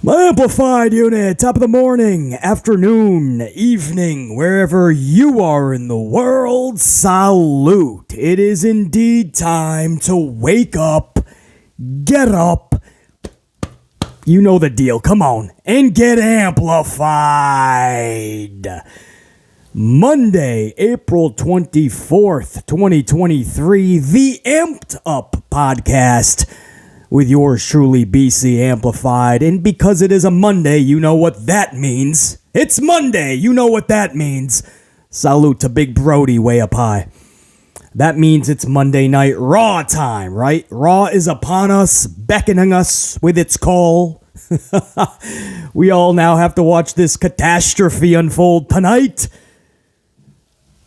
My amplified unit, top of the morning, afternoon, evening, wherever you are in the world, salute. It is indeed time to wake up, get up, you know the deal, come on, and get amplified. Monday, April 24th, 2023, the Amped Up podcast with yours truly, BC Amplified. And because it is a Monday, you know what that means. It's Monday, you know what that means. Salute to Big Brody way up high. That means it's Monday Night Raw time, right? Raw is upon us, beckoning us with its call. We all now have to watch this catastrophe unfold tonight.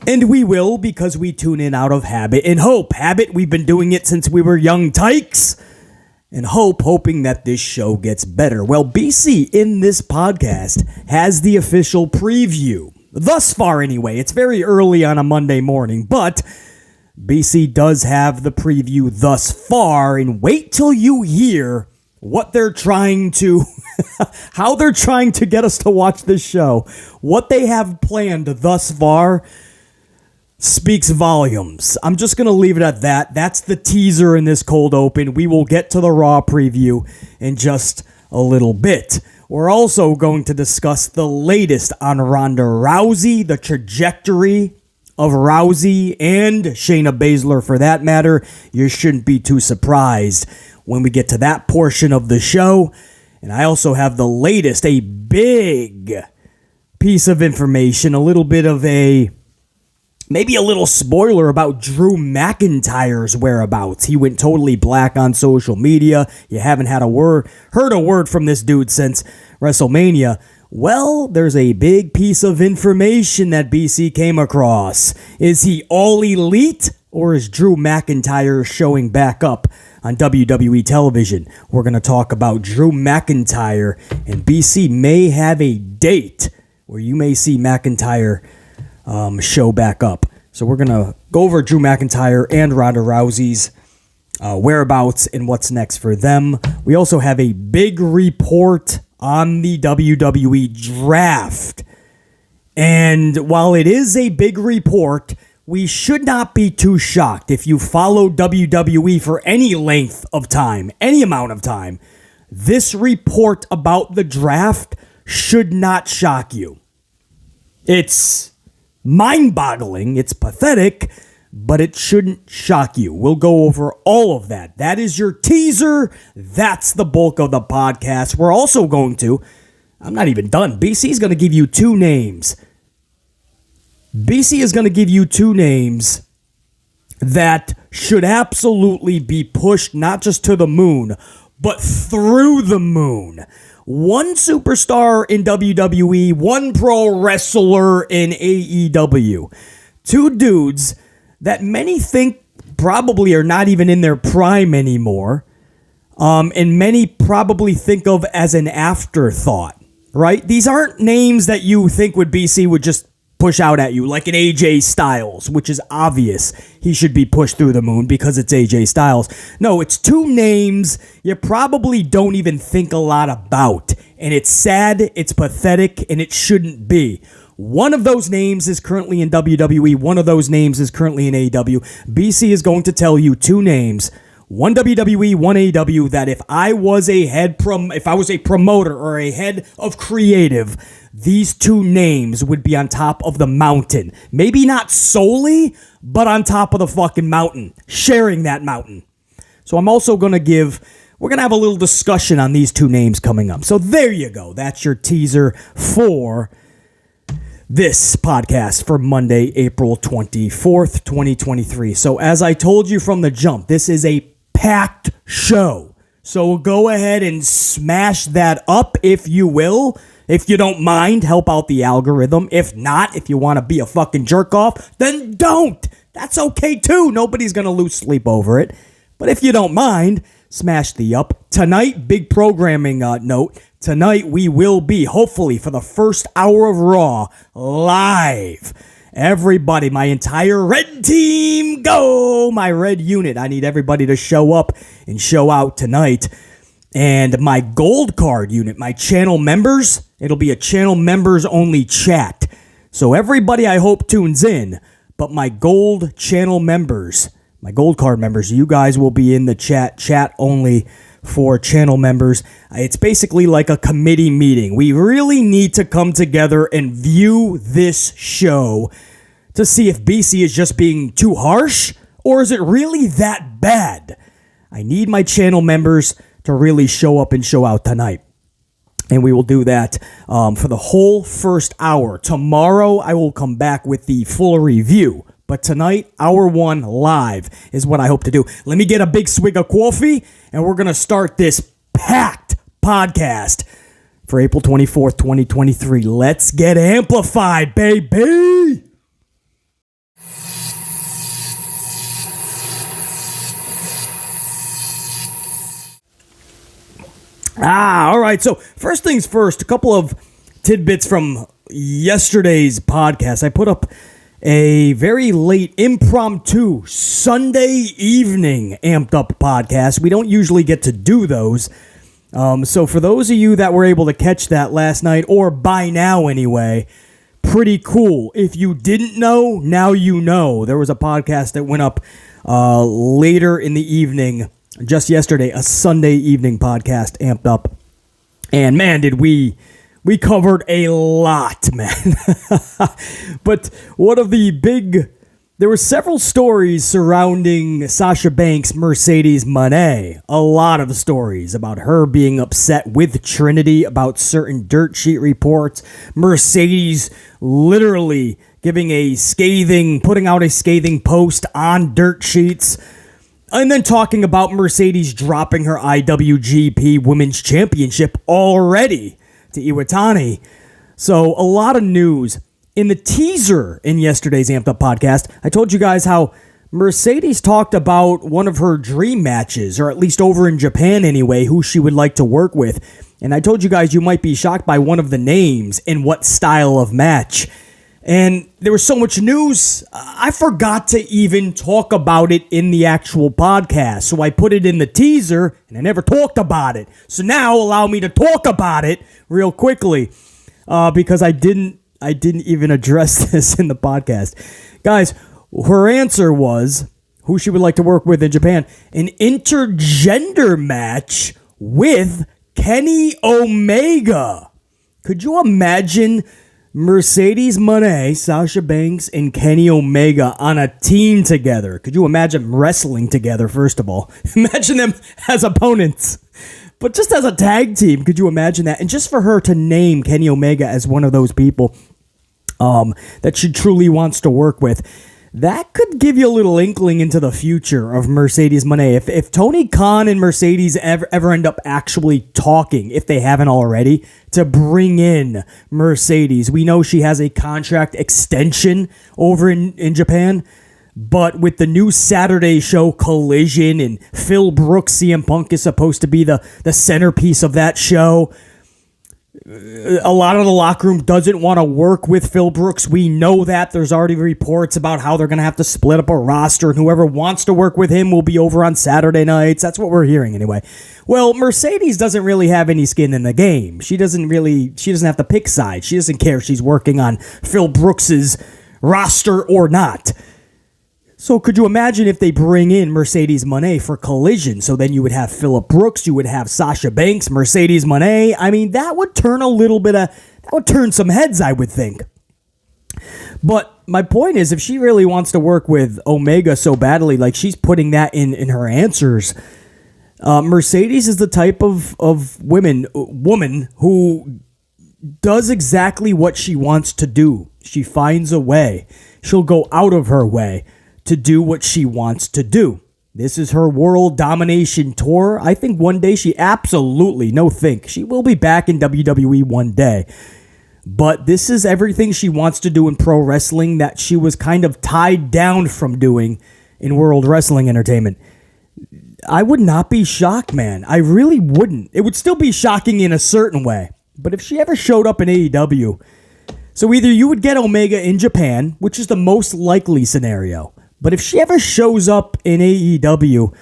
And we will, because we tune in out of habit and hope. Habit, we've been doing it since we were young tykes. And hoping that this show gets better. Well, BC in this podcast has the official preview. Thus far, anyway. It's very early on a Monday morning, but BC does have the preview thus far. And wait till you hear what they're trying to, how they're trying to get us to watch this show. What they have planned thus far speaks volumes. I'm just going to leave it at that. That's the teaser in this cold open. We will get to the Raw preview in just a little bit. We're also going to discuss the latest on Ronda Rousey, the trajectory of Rousey and Shayna Baszler for that matter. You shouldn't be too surprised when we get to that portion of the show. And I also have the latest, a big piece of information, a little bit of maybe a little spoiler about Drew McIntyre's whereabouts. He went totally black on social media. You haven't heard a word from this dude since WrestleMania. Well, there's a big piece of information that BC came across. Is he all elite, or is Drew McIntyre showing back up on WWE television? We're going to talk about Drew McIntyre, and BC may have a date where you may see McIntyre show back up. So we're going to go over Drew McIntyre and Ronda Rousey's whereabouts and what's next for them. We also have a big report on the WWE Draft. And while it is a big report, we should not be too shocked. If you follow WWE for any length of time, any amount of time, this report about the draft should not shock you. It's mind-boggling, it's pathetic, but it shouldn't shock you. We'll go over all of that. That is your teaser. That's the bulk of the podcast. We're also going to, I'm not even done, BC's going to give you two names. BC is going to give you two names that should absolutely be pushed not just to the moon, but through the moon. One superstar in WWE, one pro wrestler in AEW. Two dudes that many think probably are not even in their prime anymore, and many probably think of as an afterthought, right? These aren't names that you think BC would just push out at you, like an AJ Styles, which is obvious he should be pushed through the moon because it's AJ Styles. No, it's two names you probably don't even think a lot about, and it's sad, it's pathetic, and it shouldn't be. One of those names is currently in WWE, one of those names is currently in AEW. BC is going to tell you two names, one WWE, one AEW, that if I was a promoter or a head of creative, these two names would be on top of the mountain. Maybe not solely, but on top of the fucking mountain, sharing that mountain. So I'm also going to we're going to have a little discussion on these two names coming up. So there you go. That's your teaser for this podcast for Monday, April 24th, 2023. So as I told you from the jump, this is a packed show. So go ahead and smash that up if you will. If you don't mind, help out the algorithm. If not, if you want to be a fucking jerk off, then don't. That's okay too. Nobody's going to lose sleep over it. But if you don't mind, smash the up. Tonight, big programming note. Tonight we will be, hopefully, for the first hour of Raw, live. Everybody, my entire red team, go! My red unit. I need everybody to show up and show out tonight. And my gold card unit, my channel members, it'll be a channel members only chat. So everybody I hope tunes in, but my gold channel members, my gold card members, you guys will be in the chat only for channel members. It's basically like a committee meeting. We really need to come together and view this show to see if BC is just being too harsh or is it really that bad? I need my channel members to really show up and show out tonight. And we will do that for the whole first hour. Tomorrow, I will come back with the full review. But tonight, hour one live is what I hope to do. Let me get a big swig of coffee, and we're going to start this packed podcast for April 24th, 2023. Let's get amplified, baby! All right. So first things first, a couple of tidbits from yesterday's podcast. I put up a very late impromptu Sunday evening amped up podcast. We don't usually get to do those. So for those of you that were able to catch that last night, or by now anyway, pretty cool. If you didn't know, now you know. There was a podcast that went up later in the evening, just yesterday, a Sunday evening podcast, amped up. And man, did we covered a lot, man. But one of the there were several stories surrounding Sasha Banks, Mercedes Moné. A lot of stories about her being upset with Trinity about certain dirt sheet reports. Mercedes literally putting out a scathing post on dirt sheets. And then talking about Mercedes dropping her IWGP Women's Championship already to Iwatani. So a lot of news. In the teaser in yesterday's Amped Up podcast, I told you guys how Mercedes talked about one of her dream matches, or at least over in Japan anyway, who she would like to work with. And I told you guys you might be shocked by one of the names and what style of match. And there was so much news, I forgot to even talk about it in the actual podcast. So I put it in the teaser, and I never talked about it. So now allow me to talk about it real quickly, because I didn't even address this in the podcast. Guys, her answer was who she would like to work with in Japan. An intergender match with Kenny Omega. Could you imagine Mercedes Moné, Sasha Banks, and Kenny Omega on a team together? Could you imagine wrestling together, first of all? Imagine them as opponents. But just as a tag team, could you imagine that? And just for her to name Kenny Omega as one of those people that she truly wants to work with, that could give you a little inkling into the future of Mercedes Moné. If Tony Khan and Mercedes ever end up actually talking, if they haven't already, to bring in Mercedes. We know she has a contract extension over in Japan, but with the new Saturday show Collision and Phil Brooks, CM Punk is supposed to be the centerpiece of that show. A lot of the locker room doesn't want to work with Phil Brooks. We know that. There's already reports about how they're going to have to split up a roster, and whoever wants to work with him will be over on Saturday nights. That's what we're hearing anyway. Well, Mercedes doesn't really have any skin in the game. She doesn't have to pick sides. She doesn't care if she's working on Phil Brooks's roster or not. So could you imagine if they bring in Mercedes Moné for Collision? So then you would have Phillip Brooks, you would have Sasha Banks, Mercedes Moné. I mean, that would turn some heads, I would think. But my point is, if she really wants to work with Omega so badly, like she's putting that in her answers, Mercedes is the type of woman who does exactly what she wants to do. She finds a way. She'll go out of her way to do what she wants to do. This is her world domination tour. I think one day she will be back in WWE one day. But this is everything she wants to do in pro wrestling that she was kind of tied down from doing in World Wrestling Entertainment. I would not be shocked, man. I really wouldn't. It would still be shocking in a certain way. But if she ever showed up in AEW, so either you would get Omega in Japan, which is the most likely scenario, but if she ever shows up in AEW,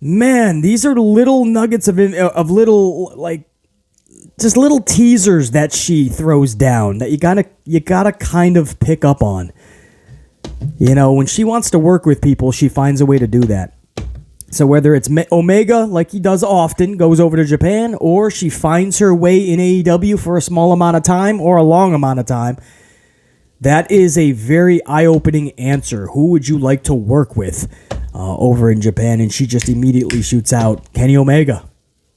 Man, these are little nuggets of little, like, just little teasers that she throws down that you gotta kind of pick up on. You know, when she wants to work with people, she finds a way to do that. So whether it's Omega, like he does often, goes over to Japan, or she finds her way in AEW for a small amount of time or a long amount of time, that is a very eye-opening answer. Who would you like to work with over in Japan? And she just immediately shoots out Kenny Omega.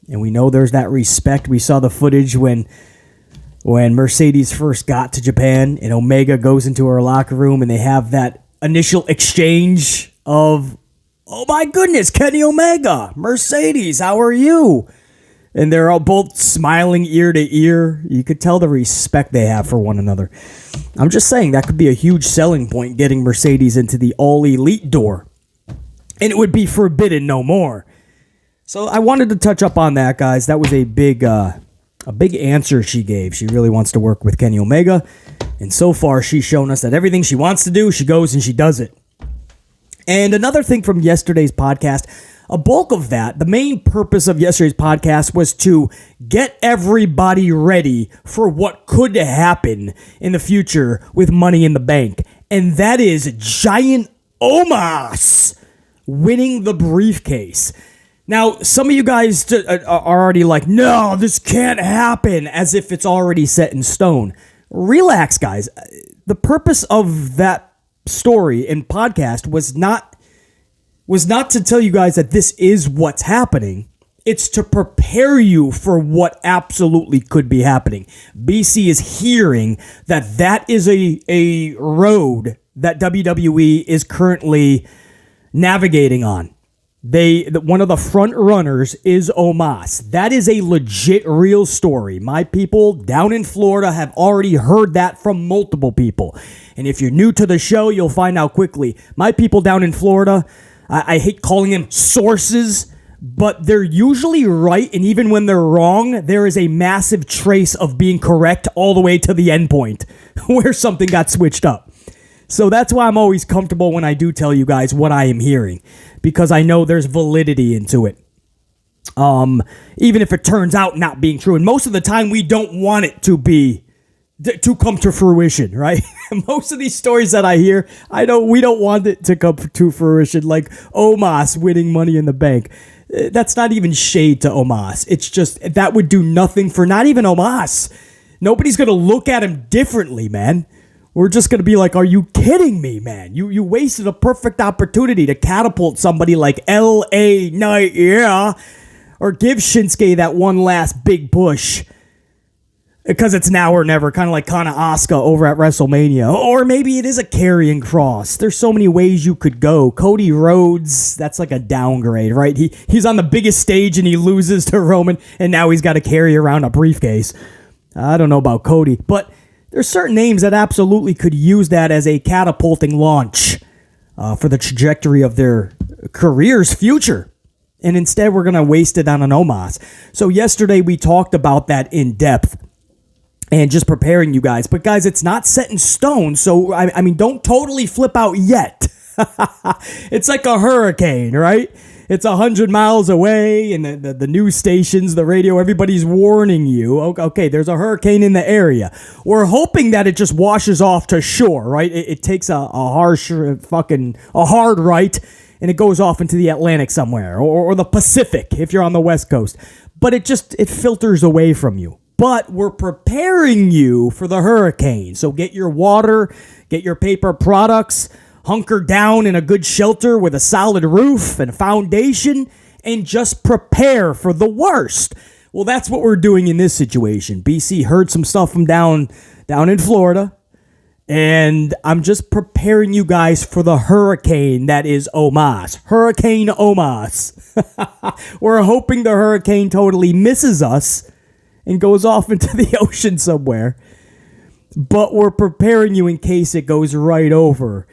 And we know there's that respect. We saw the footage when Mercedes first got to Japan and Omega goes into her locker room and they have that initial exchange of, oh my goodness, Kenny Omega, Mercedes, how are you? And they're all both smiling ear to ear. You could tell the respect they have for one another. I'm just saying that could be a huge selling point, getting Mercedes into the All Elite door. And it would be forbidden no more. So I wanted to touch up on that, guys. That was a big answer she gave. She really wants to work with Kenny Omega. And so far, she's shown us that everything she wants to do, she goes and she does it. And another thing from yesterday's podcast, a bulk of that, the main purpose of yesterday's podcast was to get everybody ready for what could happen in the future with Money in the Bank. And that is Giant Omas winning the briefcase. Now, some of you guys are already like, no, this can't happen, as if it's already set in stone. Relax, guys. The purpose of that story and podcast was not to tell you guys that this is what's happening. It's to prepare you for what absolutely could be happening. BC is hearing that is a road that WWE is currently navigating on. One of the front runners is Omas. That is a legit real story. My people down in Florida have already heard that from multiple people. And if you're new to the show, you'll find out quickly. My people down in Florida, I hate calling them sources, but they're usually right. And even when they're wrong, there is a massive trace of being correct all the way to the end point where something got switched up. So that's why I'm always comfortable when I do tell you guys what I am hearing, because I know there's validity into it. Even if it turns out not being true. And most of the time we don't want it to come to fruition, right? Most of these stories that I hear, we don't want it to come to fruition, like Omas winning Money in the Bank. That's not even shade to Omas. It's just, that would do nothing for not even Omas. Nobody's going to look at him differently, man. We're just going to be like, are you kidding me, man? You wasted a perfect opportunity to catapult somebody like L.A. Knight, yeah, or give Shinsuke that one last big push. Because it's now or never, kind of like Asuka over at WrestleMania. Or maybe it is a Karrion Kross. There's so many ways you could go. Cody Rhodes, that's like a downgrade, right? He's on the biggest stage and he loses to Roman, and now he's got to carry around a briefcase. I don't know about Cody, but there's certain names that absolutely could use that as a catapulting launch for the trajectory of their career's future. And instead, we're going to waste it on an Omas. So yesterday, we talked about that in depth and just preparing you guys. But guys, it's not set in stone. So, I mean, don't totally flip out yet. It's like a hurricane, right? It's 100 miles away, and the news stations, the radio, everybody's warning you. Okay, there's a hurricane in the area. We're hoping that it just washes off to shore, right? It takes a hard right, and it goes off into the Atlantic somewhere, or the Pacific if you're on the West Coast. But it filters away from you. But we're preparing you for the hurricane. So get your water, get your paper products, hunker down in a good shelter with a solid roof and a foundation, and just prepare for the worst. Well, that's what we're doing in this situation. BC heard some stuff from down in Florida, and I'm just preparing you guys for the hurricane that is Omas. Hurricane Omas. We're hoping the hurricane totally misses us and goes off into the ocean somewhere. But we're preparing you in case it goes right over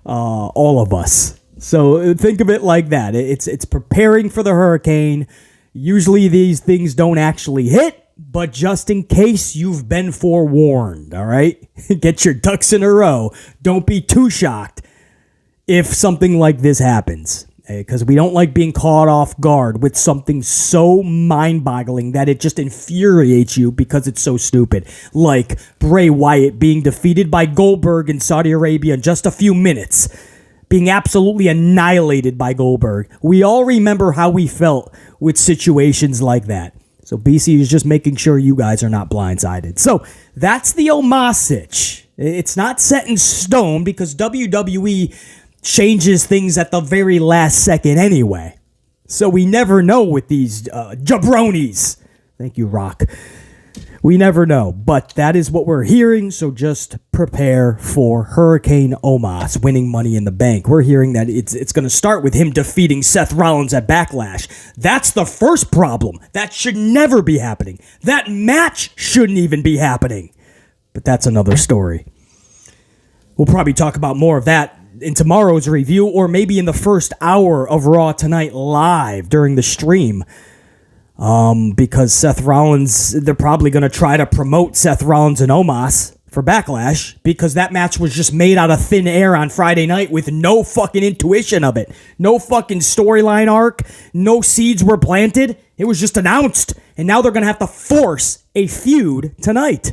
all of us. So think of it like that. It's preparing for the hurricane. Usually these things don't actually hit, but just in case, you've been forewarned, all right? Get your ducks in a row. Don't be too shocked if something like this happens. because we don't like being caught off guard with something so mind-boggling that it just infuriates you because it's so stupid. Like Bray Wyatt being defeated by Goldberg in Saudi Arabia in just a few minutes, being absolutely annihilated by Goldberg. We all remember how we felt with situations like that. So BC is just making sure you guys are not blindsided. So that's the Omas sitch. It's not set in stone because WWE changes things at the very last second anyway. So we never know with these jabronis. Thank you, Rock. We never know, but that is what we're hearing, so just prepare for Hurricane Omas winning Money in the Bank. We're hearing that it's going to start with him defeating Seth Rollins at Backlash. That's the first problem. That should never be happening. That match shouldn't even be happening. But that's another story. We'll probably talk about more of that in tomorrow's review, or maybe in the first hour of Raw Tonight live during the stream. Because Seth Rollins, they're probably going to try to promote Seth Rollins and Omas for Backlash because that match was just made out of thin air on Friday night with no fucking intuition of it. No fucking storyline arc. No seeds were planted. It was just announced. And now they're going to have to force a feud tonight.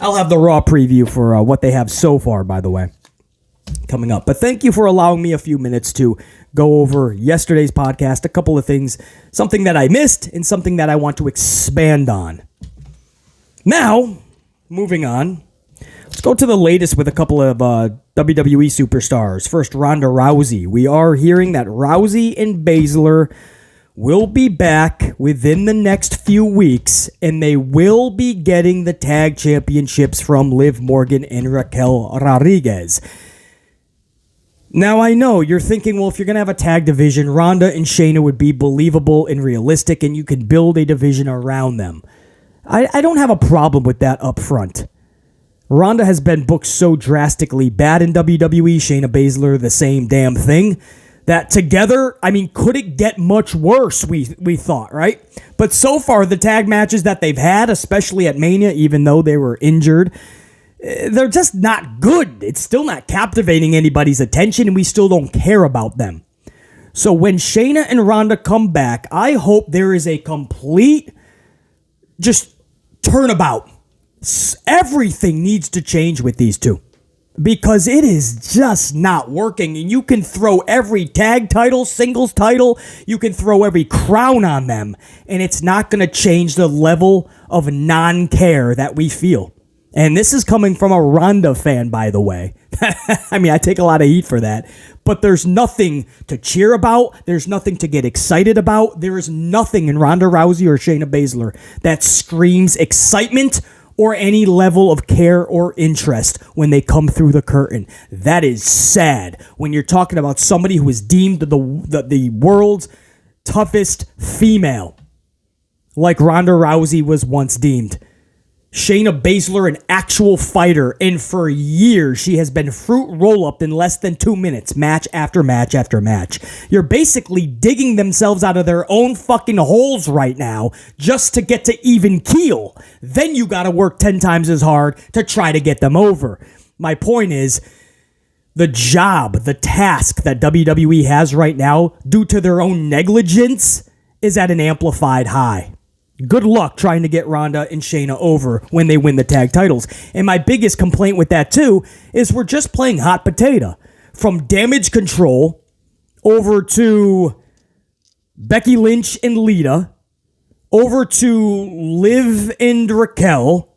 I'll have the Raw preview for what they have so far, by the way, coming up. But thank you for allowing me a few minutes to go over yesterday's podcast, a couple of things, something that I missed and something that I want to expand on. Now, moving on, let's go to the latest with a couple of WWE superstars. First, Ronda Rousey. We are hearing that Rousey and Baszler will be back within the next few weeks, and they will be getting the tag championships from Liv Morgan and Raquel Rodriguez. Now, I know you're thinking, well, if you're going to have a tag division, Ronda and Shayna would be believable and realistic, and you could build a division around them. I don't have a problem with that up front. Ronda has been booked so drastically bad in WWE, Shayna Baszler, the same damn thing, that together, I mean, could it get much worse, we thought, right? But so far, the tag matches that they've had, especially at Mania, even though they were injured, they're just not good. It's still not captivating anybody's attention, and we still don't care about them. So when Shayna and Ronda come back, I hope there is a complete just turnabout. Everything needs to change with these two because it is just not working. And you can throw every tag title, singles title, you can throw every crown on them, and it's not going to change the level of non-care that we feel. And this is coming from a Ronda fan, by the way. I mean, I take a lot of heat for that. But there's nothing to cheer about. There's nothing to get excited about. There is nothing in Ronda Rousey or Shayna Baszler that screams excitement or any level of care or interest when they come through the curtain. That is sad when you're talking about somebody who is deemed the world's toughest female, like Ronda Rousey was once deemed. Shayna Baszler, an actual fighter, and for years she has been fruit roll-up in less than 2 minutes, match after match after match. You're basically digging themselves out of their own fucking holes right now just to get to even keel. Then you gotta work 10 times as hard to try to get them over. My point is, the job, the task that WWE has right now, due to their own negligence, is at an amplified high. Good luck trying to get Ronda and Shayna over when they win the tag titles. And my biggest complaint with that, too, is we're just playing hot potato. From Damage Control over to Becky Lynch and Lita, over to Liv and Raquel.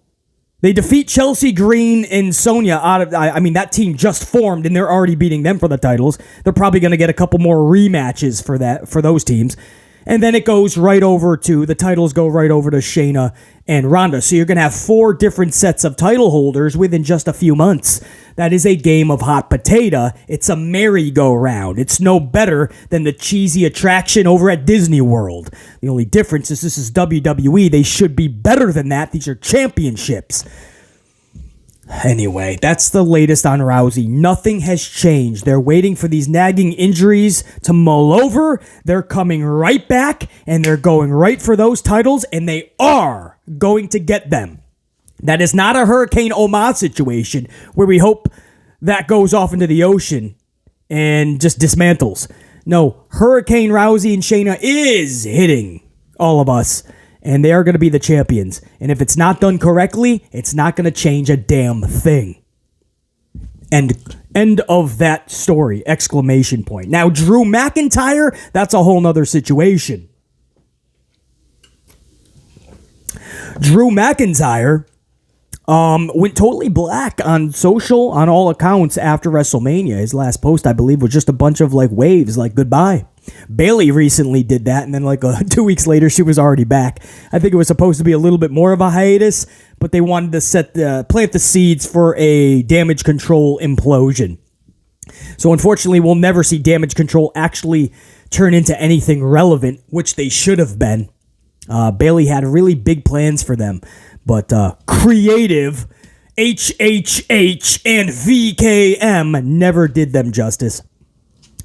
They defeat Chelsea Green and Sonya that team just formed, and they're already beating them for the titles. They're probably going to get a couple more rematches for those teams. And then it goes right over to, the titles go right over to Shayna and Ronda. So you're going to have 4 different sets of title holders within just a few months. That is a game of hot potato. It's a merry-go-round. It's no better than the cheesy attraction over at Disney World. The only difference is this is WWE. They should be better than that. These are championships. Anyway, that's the latest on Rousey. Nothing has changed. They're waiting for these nagging injuries to mull over. They're coming right back, and they're going right for those titles, and they are going to get them. That is not a Hurricane Omas situation where we hope that goes off into the ocean and just dismantles. No, Hurricane Rousey and Shayna is hitting all of us, and they are going to be the champions. And if it's not done correctly, it's not going to change a damn thing. End of that story, exclamation point. Now, Drew McIntyre, that's a whole nother situation. Drew McIntyre went totally black on social, on all accounts, after WrestleMania. His last post, I believe, was just a bunch of waves, goodbye. Bayley recently did that, and then 2 weeks later, she was already back. I think it was supposed to be a little bit more of a hiatus, but they wanted to plant the seeds for a Damage Control implosion. So unfortunately, we'll never see Damage Control actually turn into anything relevant, which they should have been. Bayley had really big plans for them, but creative HHH and VKM never did them justice.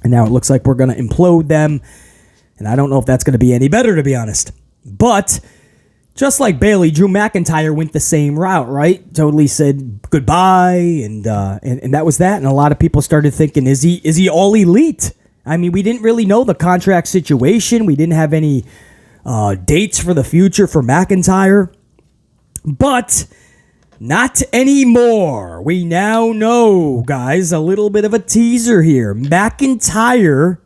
And now it looks like we're going to implode them. And I don't know if that's going to be any better, to be honest. But just like Bayley, Drew McIntyre went the same route, right? Totally said goodbye, and that was that. And a lot of people started thinking, is he all elite? I mean, we didn't really know the contract situation. We didn't have any dates for the future for McIntyre. But not anymore. We now know, guys, a little bit of a teaser here. McIntyre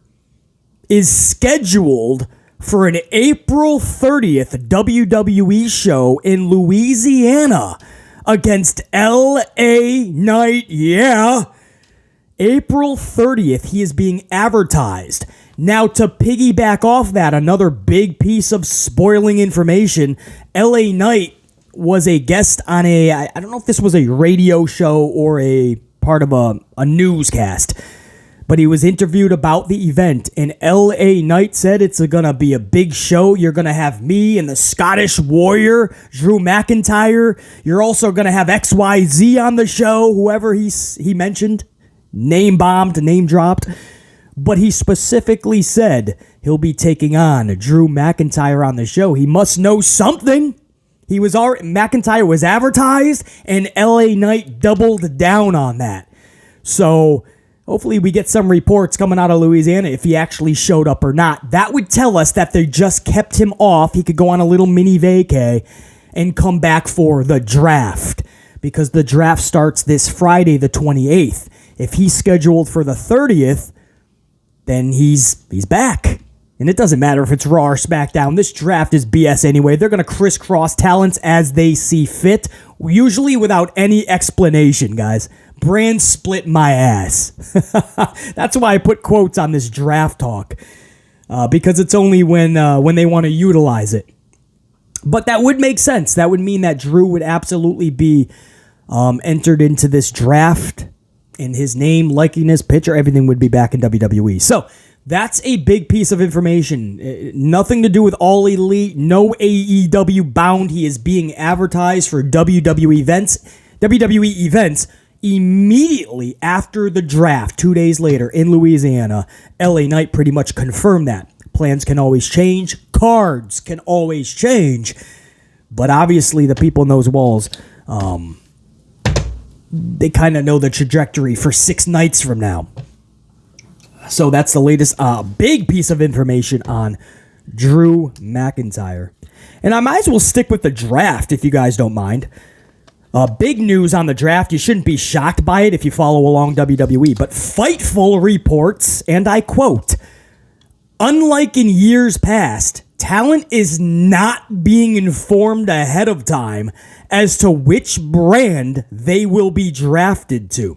is scheduled for an April 30th WWE show in Louisiana against LA Knight. Yeah. April 30th, he is being advertised. Now, to piggyback off that, another big piece of spoiling information, LA Knight was a guest on I don't know if this was a radio show or a part of a newscast, but he was interviewed about the event, and LA Knight said it's going to be a big show. You're going to have me and the Scottish Warrior, Drew McIntyre. You're also going to have XYZ on the show, whoever he mentioned, name-bombed, name-dropped. But he specifically said he'll be taking on Drew McIntyre on the show. He must know something. McIntyre was advertised, and LA Knight doubled down on that. So hopefully we get some reports coming out of Louisiana if he actually showed up or not. That would tell us that they just kept him off. He could go on a little mini vacay and come back for the draft, because the draft starts this Friday, the 28th. If he's scheduled for the 30th, then he's back. And it doesn't matter if it's Raw or SmackDown. This draft is BS anyway. They're going to crisscross talents as they see fit, usually without any explanation, guys. Brand split my ass. That's why I put quotes on this draft talk, because it's only when they want to utilize it. But that would make sense. That would mean that Drew would absolutely be entered into this draft, and his name, likeness, picture, everything would be back in WWE. So that's a big piece of information. Nothing to do with All Elite, no AEW bound. He is being advertised for WWE events immediately after the draft, 2 days later in Louisiana. LA Knight pretty much confirmed that. Plans can always change. Cards can always change. But obviously the people in those walls, they kind of know the trajectory for 6 nights from now. So that's the latest big piece of information on Drew McIntyre. And I might as well stick with the draft if you guys don't mind. Big news on the draft. You shouldn't be shocked by it if you follow along WWE. But Fightful reports, and I quote, "Unlike in years past, talent is not being informed ahead of time as to which brand they will be drafted to."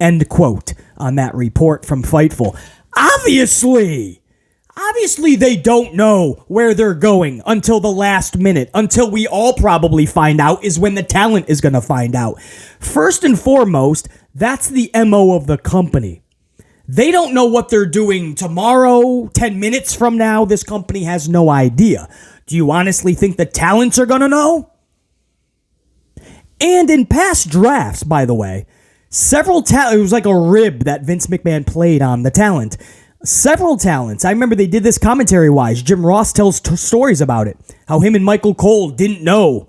End quote on that report from Fightful. Obviously they don't know where they're going until the last minute, until we all probably find out is when the talent is going to find out. First and foremost, that's the MO of the company. They don't know what they're doing tomorrow, 10 minutes from now. This company has no idea. Do you honestly think the talents are going to know? And in past drafts, by the way, it was like a rib that Vince McMahon played on the talent. Several talents. I remember they did this commentary-wise. Jim Ross tells stories about it. How him and Michael Cole didn't know.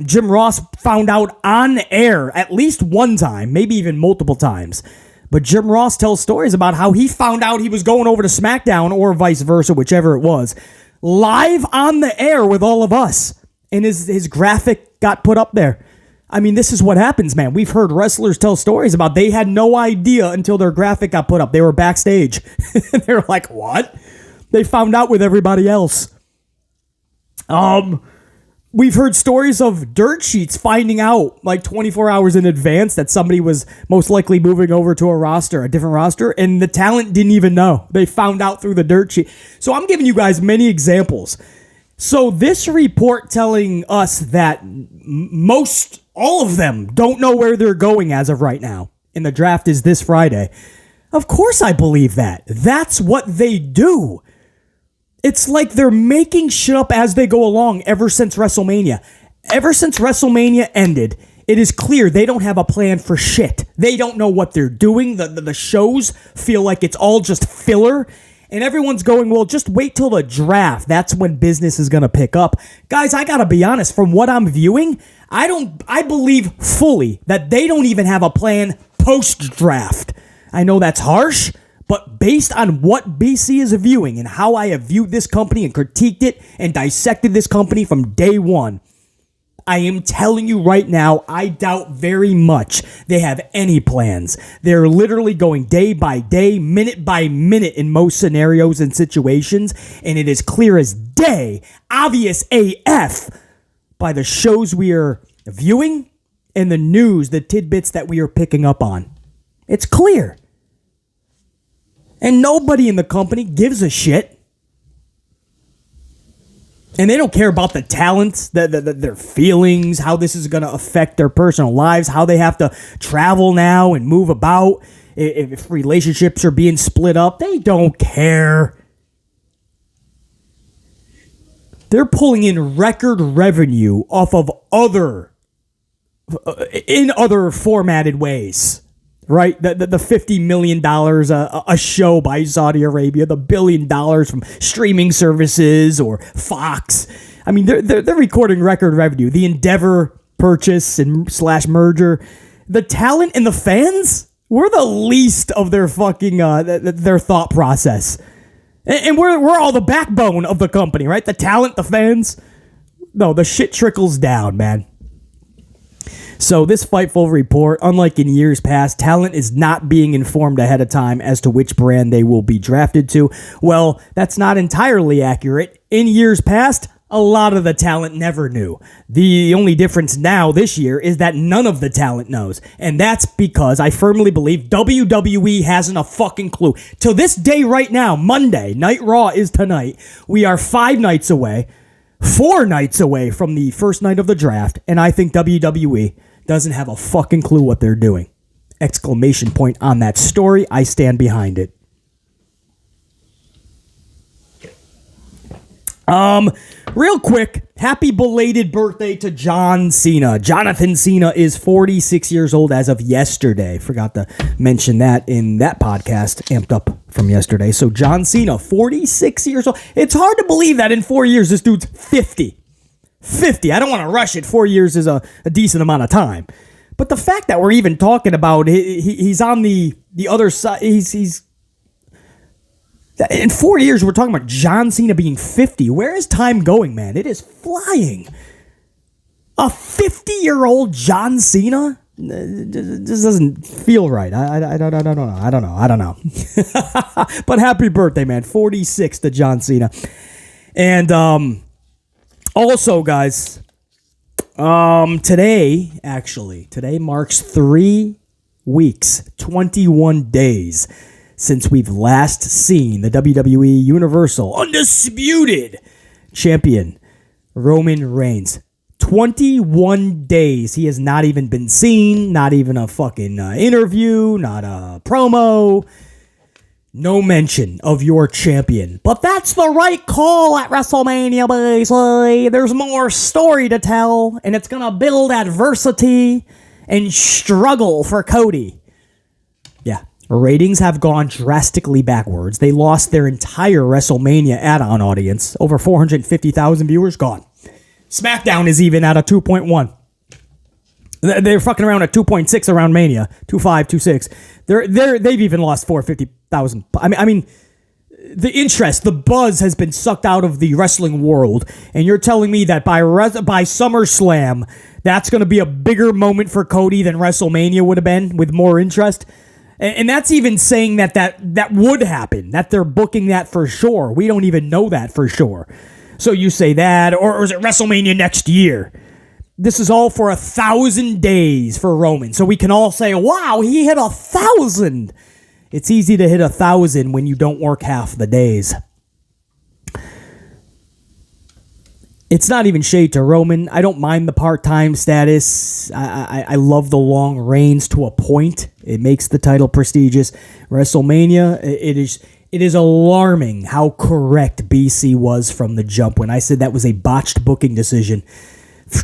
Jim Ross found out on air at least one time, maybe even multiple times. But Jim Ross tells stories about how he found out he was going over to SmackDown or vice versa, whichever it was, live on the air with all of us. And his graphic got put up there. I mean, this is what happens, man. We've heard wrestlers tell stories about they had no idea until their graphic got put up. They were backstage. They were like, what? They found out with everybody else. We've heard stories of dirt sheets finding out like 24 hours in advance that somebody was most likely moving over to a different roster, and the talent didn't even know. They found out through the dirt sheet. So I'm giving you guys many examples. So this report telling us that all of them don't know where they're going as of right now, and the draft is this Friday. Of course I believe that. That's what they do. It's like they're making shit up as they go along ever since WrestleMania. Ever since WrestleMania ended, it is clear they don't have a plan for shit. They don't know what they're doing. The shows feel like it's all just filler. And everyone's going, well, just wait till the draft. That's when business is going to pick up. Guys, I got to be honest. From what I'm viewing, I believe fully that they don't even have a plan post-draft. I know that's harsh, but based on what BC is viewing and how I have viewed this company and critiqued it and dissected this company from day one, I am telling you right now, I doubt very much they have any plans. They're literally going day by day, minute by minute in most scenarios and situations, and it is clear as day, obvious AF, by the shows we are viewing and the news, the tidbits that we are picking up on. It's clear. And nobody in the company gives a shit. And they don't care about the talents, their feelings, how this is going to affect their personal lives, how they have to travel now and move about, if relationships are being split up. They don't care. They're pulling in record revenue off of in other formatted ways. Right? The $50 million a show by Saudi Arabia, the $1 billion from streaming services or Fox. I mean, they're recording record revenue. The Endeavor purchase and / merger. The talent and the fans, we're the least of their fucking their thought process. And we're all the backbone of the company, right? The talent, the fans. No, the shit trickles down, man. So this Fightful report, unlike in years past, talent is not being informed ahead of time as to which brand they will be drafted to. Well, that's not entirely accurate. In years past, a lot of the talent never knew. The only difference now this year is that none of the talent knows. And that's because I firmly believe WWE hasn't a fucking clue. To this day right now, Monday, Night Raw is tonight. We are 4 nights away from the first night of the draft, and I think WWE doesn't have a fucking clue what they're doing. Exclamation point on that story. I stand behind it. Real quick, happy belated birthday to John Cena. Jonathan Cena is 46 years old as of yesterday. Forgot to mention that in that podcast, Amped Up from yesterday. So John Cena, 46 years old. It's hard to believe that in 4 years, this dude's 50. 50. I don't want to rush it. 4 years is a decent amount of time. But the fact that we're even talking about he's on the other side, he's in 4 years, we're talking about John Cena being 50. Where is time going, man? It is flying. A 50-year-old John Cena? This doesn't feel right. I don't know. But happy birthday, man. 46 to John Cena. And also, guys, today marks 3 weeks, 21 days since we've last seen the WWE Universal Undisputed Champion, Roman Reigns. 21 days. He has not even been seen, not even a fucking interview, not a promo. No mention of your champion. But that's the right call at WrestleMania, basically. There's more story to tell, and it's going to build adversity and struggle for Cody. Yeah. Ratings have gone drastically backwards. They lost their entire WrestleMania add-on audience. Over 450,000 viewers gone. SmackDown is even at a 2.1. They're fucking around at 2.6 around Mania, 2.5, 2.6. They've even lost 450,000. I mean, the interest, the buzz has been sucked out of the wrestling world, and you're telling me that by SummerSlam, that's going to be a bigger moment for Cody than WrestleMania would have been with more interest? And that's even saying that would happen, that they're booking that for sure. We don't even know that for sure. So you say that, or is it WrestleMania next year? This is all for 1,000 days for Roman. So we can all say, wow, he hit 1,000. It's easy to hit 1,000 when you don't work half the days. It's not even shade to Roman. I don't mind the part-time status. I love the long reigns to a point. It makes the title prestigious. WrestleMania, it is alarming how correct BC was from the jump when I said that was a botched booking decision.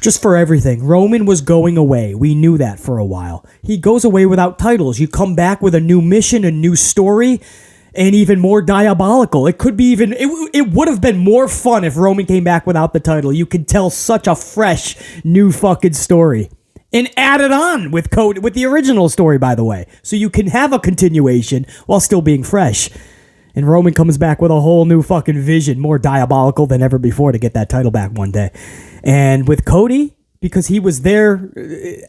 Just for everything. Roman was going away. We knew that for a while. He goes away without titles. You come back with a new mission, a new story, and even more diabolical. It could be even... It would have been more fun if Roman came back without the title. You could tell such a fresh, new fucking story. And add it on with Cody, with the original story, by the way. So you can have a continuation while still being fresh. And Roman comes back with a whole new fucking vision, more diabolical than ever before to get that title back one day. And with Cody, because he was there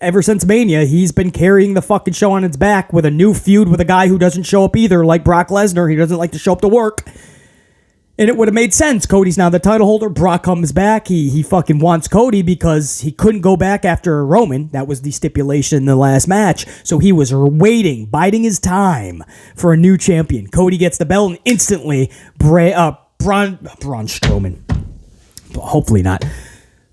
ever since Mania, he's been carrying the fucking show on his back with a new feud with a guy who doesn't show up either, like Brock Lesnar. He doesn't like to show up to work. And it would have made sense. Cody's now the title holder. Brock comes back. He fucking wants Cody because he couldn't go back after Roman. That was the stipulation in the last match. So he was waiting, biding his time for a new champion. Cody gets the belt and instantly Braun Strowman. Hopefully not.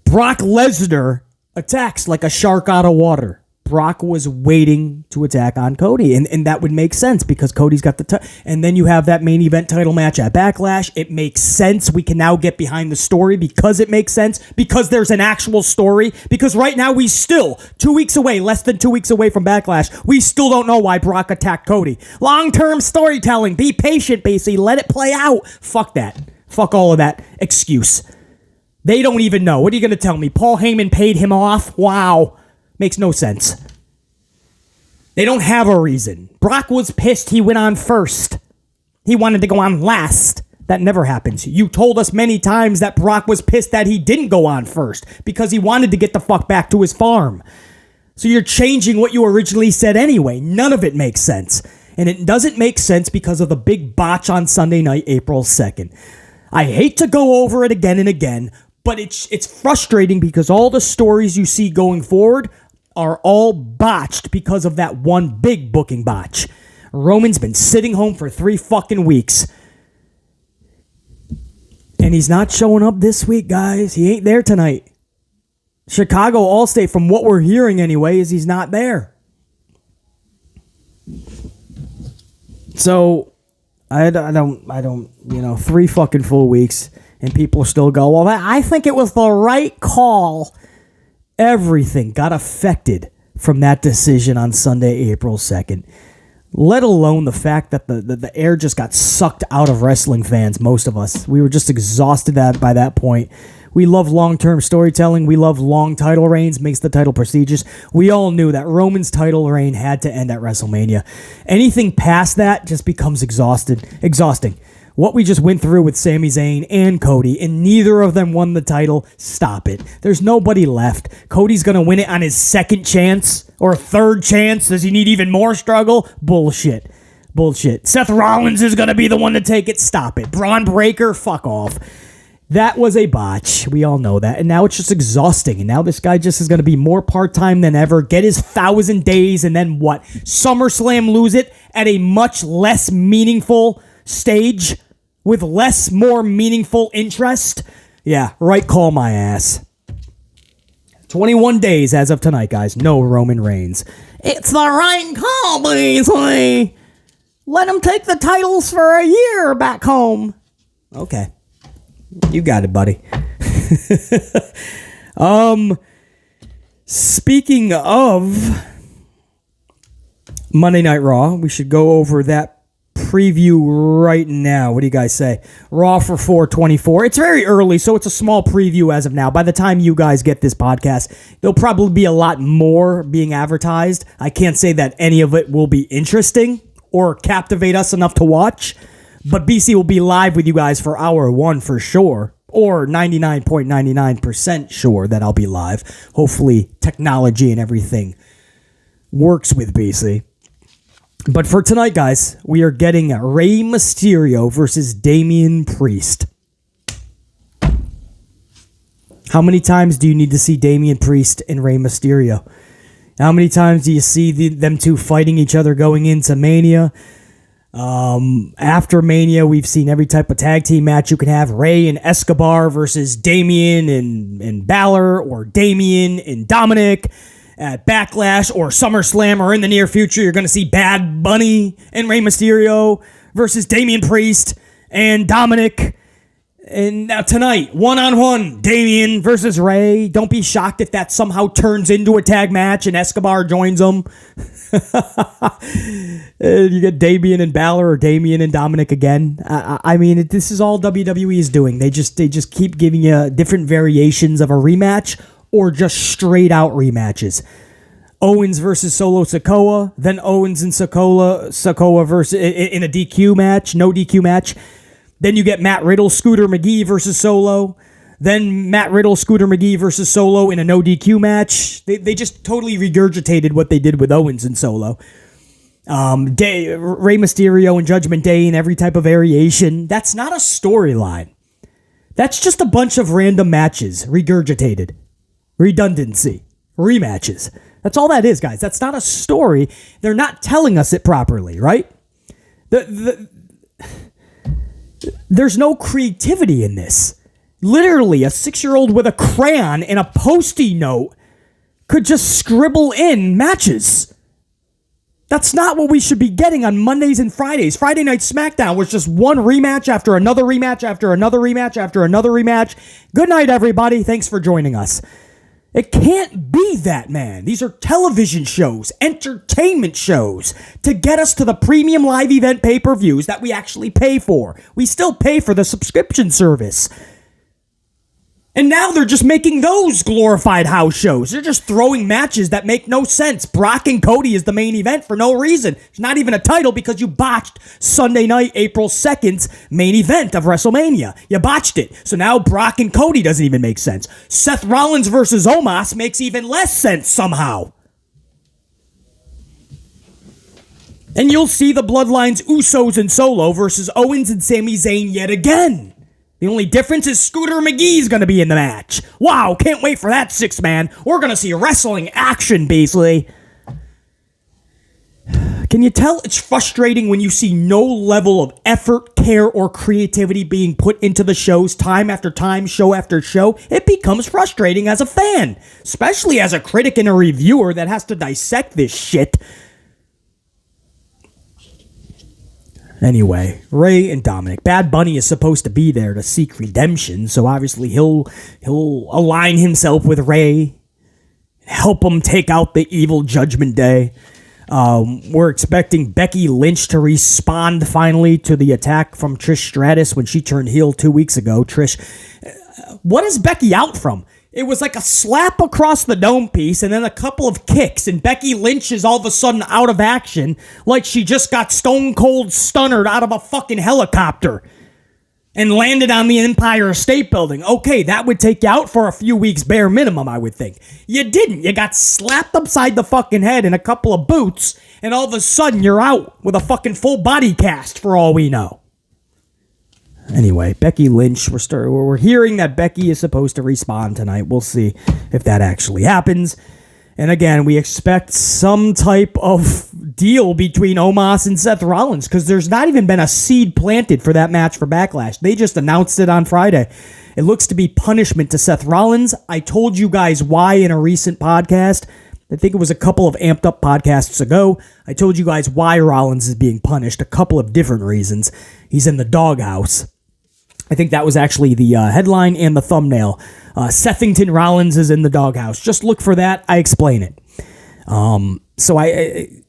Brock Lesnar attacks like a shark out of water. Brock was waiting to attack on Cody, and that would make sense because Cody's got the and then you have that main event title match at Backlash. It makes sense. We can now get behind the story because it makes sense, because there's an actual story, because right now we still, 2 weeks away, less than 2 weeks away from Backlash, we still don't know why Brock attacked Cody. Long-term storytelling. Be patient, basically. Let it play out. Fuck that. Fuck all of that excuse. They don't even know. What are you going to tell me? Paul Heyman paid him off? Wow. Makes no sense. They don't have a reason. Brock was pissed he went on first. He wanted to go on last. That never happens. You told us many times that Brock was pissed that he didn't go on first because he wanted to get the fuck back to his farm. So you're changing what you originally said anyway. None of it makes sense. And it doesn't make sense because of the big botch on Sunday night, April 2nd. I hate to go over it again and again, but it's frustrating because all the stories you see going forward are all botched because of that one big booking botch. Roman's been sitting home for 3 fucking weeks. And he's not showing up this week, guys. He ain't there tonight. Chicago Allstate, from what we're hearing anyway, is he's not there. So, I don't, 3 fucking full weeks, and people still go, well, I think it was the right call. Everything got affected from that decision on Sunday, April 2nd. Let alone the fact that the air just got sucked out of wrestling fans, most of us. We were just exhausted by that point. We love long-term storytelling. We love long title reigns, makes the title prestigious. We all knew that Roman's title reign had to end at WrestleMania. Anything past that just becomes exhausting. What we just went through with Sami Zayn and Cody, and neither of them won the title, stop it. There's nobody left. Cody's going to win it on his second chance or third chance. Does he need even more struggle? Bullshit. Seth Rollins is going to be the one to take it. Stop it. Braun Breaker, fuck off. That was a botch. We all know that. And now it's just exhausting. And now this guy just is going to be more part-time than ever. Get his 1,000 days and then what? SummerSlam lose it at a much less meaningful stage with more meaningful interest. Yeah, right call my ass. 21 days as of tonight, guys. No Roman Reigns. It's the right call, Beasley. Let him take the titles for a year back home. Okay. You got it, buddy. Speaking of Monday Night Raw, we should go over that preview right now. What do you guys say? Raw for 424. It's very early, so it's a small preview as of now. By the time you guys get this podcast, there'll probably be a lot more being advertised. I can't say that any of it will be interesting or captivate us enough to watch, but BC will be live with you guys for hour 1 for sure, or 99.99% sure that I'll be live. Hopefully technology and everything works with BC. But for tonight, guys, we are getting Rey Mysterio versus Damian Priest. How many times do you need to see Damian Priest and Rey Mysterio? How many times do you see them two fighting each other going into Mania? After Mania, we've seen every type of tag team match you can have. Rey and Escobar versus Damian and Baszler, or Damian and Dominic at Backlash or SummerSlam, or in the near future, you're going to see Bad Bunny and Rey Mysterio versus Damian Priest and Dominic. And now tonight, one-on-one, Damian versus Rey. Don't be shocked if that somehow turns into a tag match and Escobar joins them. You get Damian and Baszler, or Damian and Dominic again. I mean, this is all WWE is doing. They just keep giving you different variations of a rematch, or just straight out rematches. Owens versus Solo Sikoa, then Owens and Sikoa versus in a DQ match, no DQ match. Then you get Matt Riddle, Scooter McGee versus Solo. Then Matt Riddle, Scooter McGee versus Solo in a no DQ match. They just totally regurgitated what they did with Owens and Solo. Rey Mysterio and Judgment Day and every type of variation. That's not a storyline. That's just a bunch of random matches regurgitated. Redundancy. Rematches. That's all that is, guys. That's not a story. They're not telling us it properly, right? There's no creativity in this. Literally, a 6-year-old with a crayon and a Post-it note could just scribble in matches. That's not what we should be getting on Mondays and Fridays. Friday Night SmackDown was just one rematch after another rematch after another rematch after another rematch. Good night, everybody. Thanks for joining us. It can't be that, man. These are television shows, entertainment shows, to get us to the premium live event pay-per-views that we actually pay for. We still pay for the subscription service. And now they're just making those glorified house shows. They're just throwing matches that make no sense. Brock and Cody is the main event for no reason. It's not even a title because you botched Sunday night, April 2nd's main event of WrestleMania. You botched it. So now Brock and Cody doesn't even make sense. Seth Rollins versus Omas makes even less sense somehow. And you'll see the Bloodlines, Usos, and Solo versus Owens and Sami Zayn yet again. The only difference is Scooter McGee's going to be in the match. Wow, can't wait for that 6-man. We're going to see wrestling action, basically. Can you tell it's frustrating when you see no level of effort, care, or creativity being put into the shows time after time, show after show? It becomes frustrating as a fan, especially as a critic and a reviewer that has to dissect this shit. Anyway, Rey and Dominic. Bad Bunny is supposed to be there to seek redemption, so obviously he'll align himself with Rey, help him take out the evil Judgment Day. We're expecting Becky Lynch to respond finally to the attack from Trish Stratus when she turned heel 2 weeks ago. Trish, what is Becky out from? It was like a slap across the dome piece and then a couple of kicks, and Becky Lynch is all of a sudden out of action like she just got stone cold stunnered out of a fucking helicopter and landed on the Empire State Building. Okay, that would take you out for a few weeks bare minimum, I would think. You didn't. You got slapped upside the fucking head in a couple of boots, and all of a sudden you're out with a fucking full body cast for all we know. Anyway, Becky Lynch, we're hearing that Becky is supposed to respond tonight. We'll see if that actually happens. And again, we expect some type of deal between Omas and Seth Rollins, because there's not even been a seed planted for that match for Backlash. They just announced it on Friday. It looks to be punishment to Seth Rollins. I told you guys why in a recent podcast. I think it was a couple of amped up podcasts ago. I told you guys why Rollins is being punished. A couple of different reasons. He's in the doghouse. I think that was actually the headline and the thumbnail. Sethington Rollins is in the doghouse. Just look for that. I explain it. So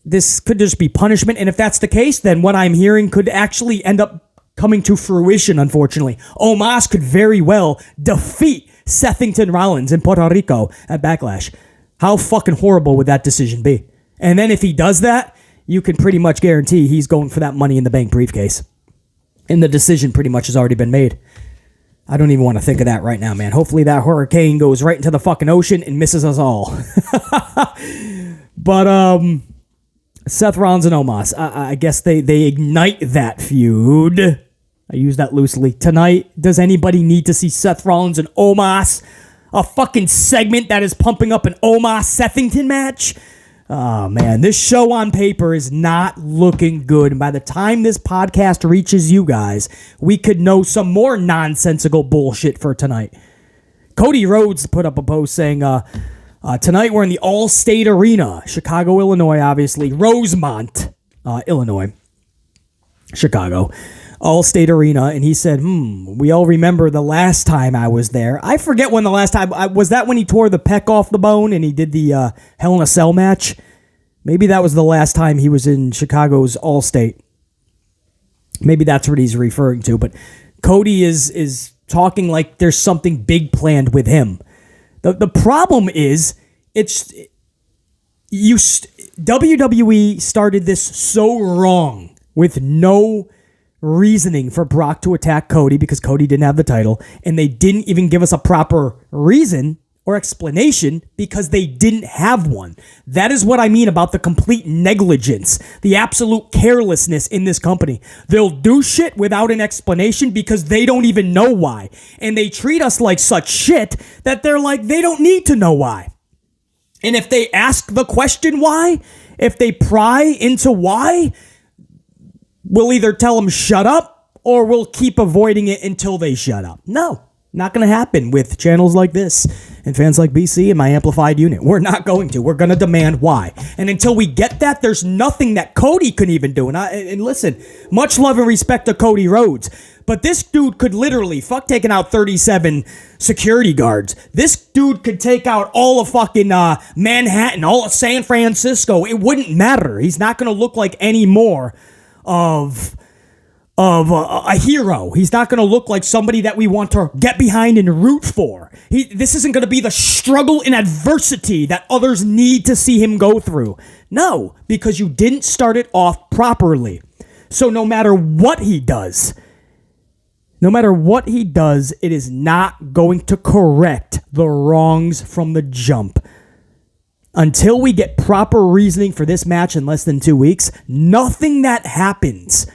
this could just be punishment, and if that's the case, then what I'm hearing could actually end up coming to fruition, unfortunately. Omas could very well defeat Sethington Rollins in Puerto Rico at Backlash. How fucking horrible would that decision be? And then if he does that, you can pretty much guarantee he's going for that Money in the Bank briefcase. And the decision pretty much has already been made. I don't even want to think of that right now, man. Hopefully that hurricane goes right into the fucking ocean and misses us all. But, Seth Rollins and Omas, I guess they ignite that feud. I use that loosely. Tonight, does anybody need to see Seth Rollins and Omas? A fucking segment that is pumping up an Omas-Sethington match? Oh, man, this show on paper is not looking good. And by the time this podcast reaches you guys, we could know some more nonsensical bullshit for tonight. Cody Rhodes put up a post saying, tonight we're in the All-State Arena, Chicago, Illinois, obviously. Rosemont, Illinois, Chicago. All-State Arena, and he said, we all remember the last time I was there. I forget when the last time, was that when he tore the pec off the bone and he did the Hell in a Cell match? Maybe that was the last time he was in Chicago's All-State. Maybe that's what he's referring to, but Cody is talking like there's something big planned with him. The problem is, WWE started this so wrong with no reasoning for Brock to attack Cody because Cody didn't have the title, and they didn't even give us a proper reason or explanation because they didn't have one. That is what I mean about the complete negligence, the absolute carelessness in this company. They'll do shit without an explanation because they don't even know why, and they treat us like such shit that they're like, they don't need to know why. And if they ask the question why, if they pry into why, we'll either tell them shut up or we'll keep avoiding it until they shut up. No, not going to happen with channels like this and fans like BC and my amplified unit. We're not going to. We're going to demand why. And until we get that, there's nothing that Cody can even do. And listen, much love and respect to Cody Rhodes, but this dude could literally, fuck taking out 37 security guards. This dude could take out all of fucking Manhattan, all of San Francisco. It wouldn't matter. He's not going to look like any more of a hero. He's not going to look like somebody that we want to get behind and root for. This isn't going to be the struggle and adversity that others need to see him go through. No, because you didn't start it off properly. So no matter what he does, it is not going to correct the wrongs from the jump. Until we get proper reasoning for this match in less than 2 weeks, nothing that happens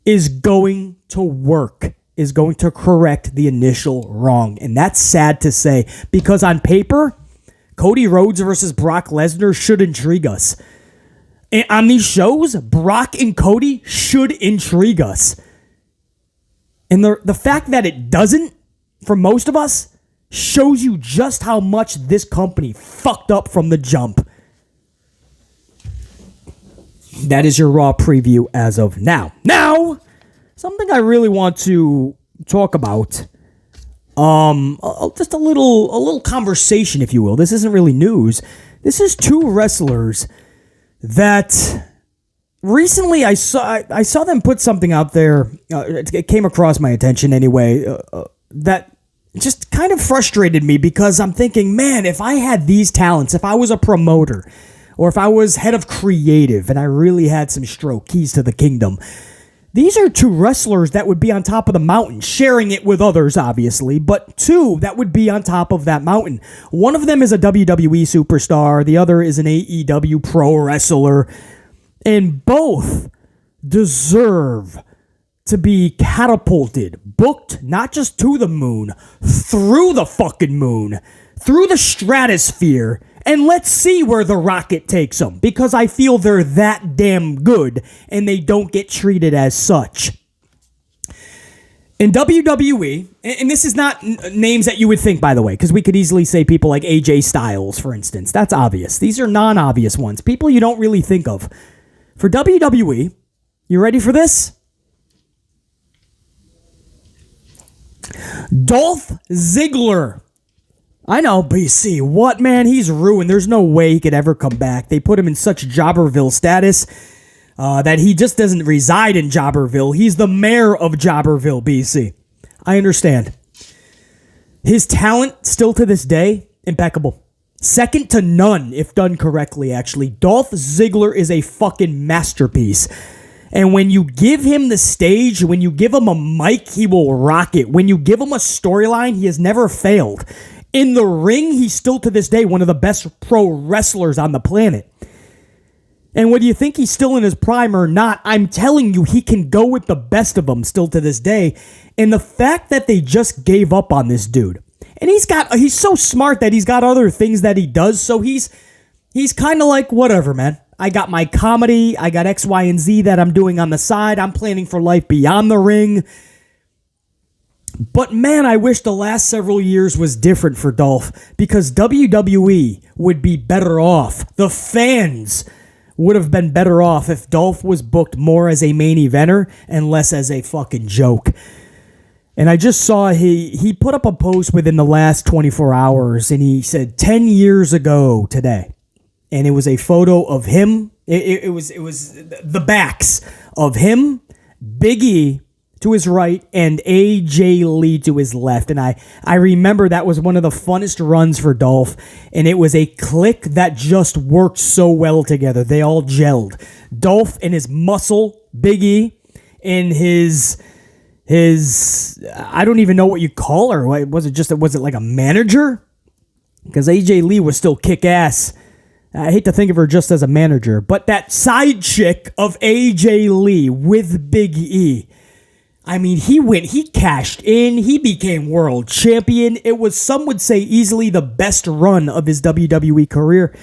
is going to work, is going to correct the initial wrong. And that's sad to say, because on paper, Cody Rhodes versus Brock Lesnar should intrigue us. And on these shows, Brock and Cody should intrigue us. And the fact that it doesn't, for most of us, shows you just how much this company fucked up from the jump. That is your Raw preview as of now. Now, something I really want to talk about. Just a little conversation, if you will. This isn't really news. This is two wrestlers that recently I saw them put something out there. It came across my attention anyway. That just kind of frustrated me because I'm thinking, man, if I had these talents, if I was a promoter, or if I was head of creative and I really had some keys to the kingdom, these are two wrestlers that would be on top of the mountain, sharing it with others, obviously, but two that would be on top of that mountain. One of them is a WWE superstar. The other is an AEW pro wrestler. And both deserve to be catapulted, booked, not just to the moon, through the fucking moon, through the stratosphere, and let's see where the rocket takes them, because I feel they're that damn good, and they don't get treated as such. In WWE, and this is not names that you would think, by the way, because we could easily say people like AJ Styles, for instance. That's obvious. These are non-obvious ones, people you don't really think of. For WWE, you ready for this? Dolph Ziggler. I know, BC. What, man? He's ruined. There's no way he could ever come back. They put him in such Jobberville status that he just doesn't reside in Jobberville. He's the mayor of Jobberville, BC. I understand. His talent, still to this day, impeccable. Second to none, if done correctly, actually. Dolph Ziggler is a fucking masterpiece. And when you give him the stage, when you give him a mic, he will rock it. When you give him a storyline, he has never failed. In the ring, he's still to this day one of the best pro wrestlers on the planet. And whether you think he's still in his prime or not, I'm telling you, he can go with the best of them still to this day. And the fact that they just gave up on this dude, and he's so smart that he's got other things that he does, so he's kind of like, whatever, man. I got my comedy, I got X, Y, and Z that I'm doing on the side. I'm planning for life beyond the ring. But man, I wish the last several years was different for Dolph, because WWE would be better off. The fans would have been better off if Dolph was booked more as a main eventer and less as a fucking joke. And I just saw he put up a post within the last 24 hours, and he said 10 years ago today. And it was a photo of him. It was the backs of him, Big E to his right, and AJ Lee to his left. And I remember that was one of the funnest runs for Dolph. And it was a clique that just worked so well together. They all gelled. Dolph and his muscle, Big E, and his I don't even know what you call her. Was it like a manager? Because AJ Lee was still kick ass. I hate to think of her just as a manager, but that side chick of AJ Lee with Big E, I mean, he cashed in, he became world champion. It was, some would say, easily the best run of his WWE career.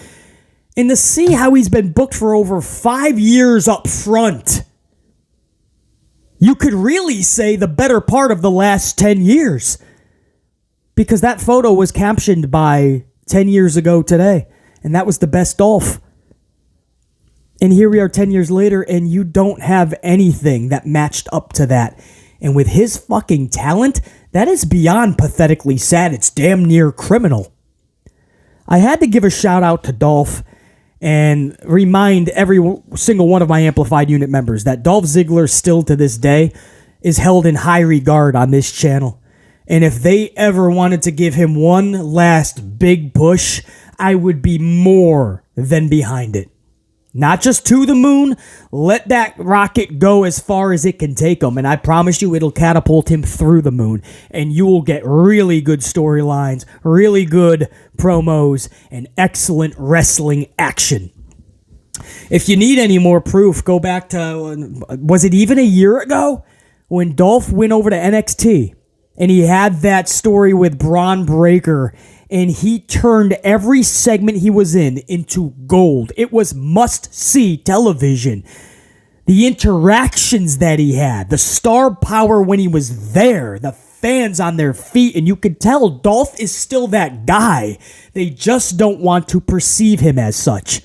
And to see how he's been booked for over 5 years up front, you could really say the better part of the last 10 years. Because that photo was captioned by 10 years ago today. And that was the best Dolph. And here we are 10 years later, and you don't have anything that matched up to that. And with his fucking talent, that is beyond pathetically sad. It's damn near criminal. I had to give a shout out to Dolph and remind every single one of my Amplified Unit members that Dolph Ziggler still to this day is held in high regard on this channel. And if they ever wanted to give him one last big push, I would be more than behind it. Not just to the moon, let that rocket go as far as it can take him, and I promise you it'll catapult him through the moon, and you will get really good storylines, really good promos, and excellent wrestling action. If you need any more proof, go back to, was it even a year ago? When Dolph went over to NXT, and he had that story with Braun Breaker, and he turned every segment he was in into gold. It was must-see television. The interactions that he had, the star power when he was there, the fans on their feet, and you could tell Dolph is still that guy. They just don't want to perceive him as such.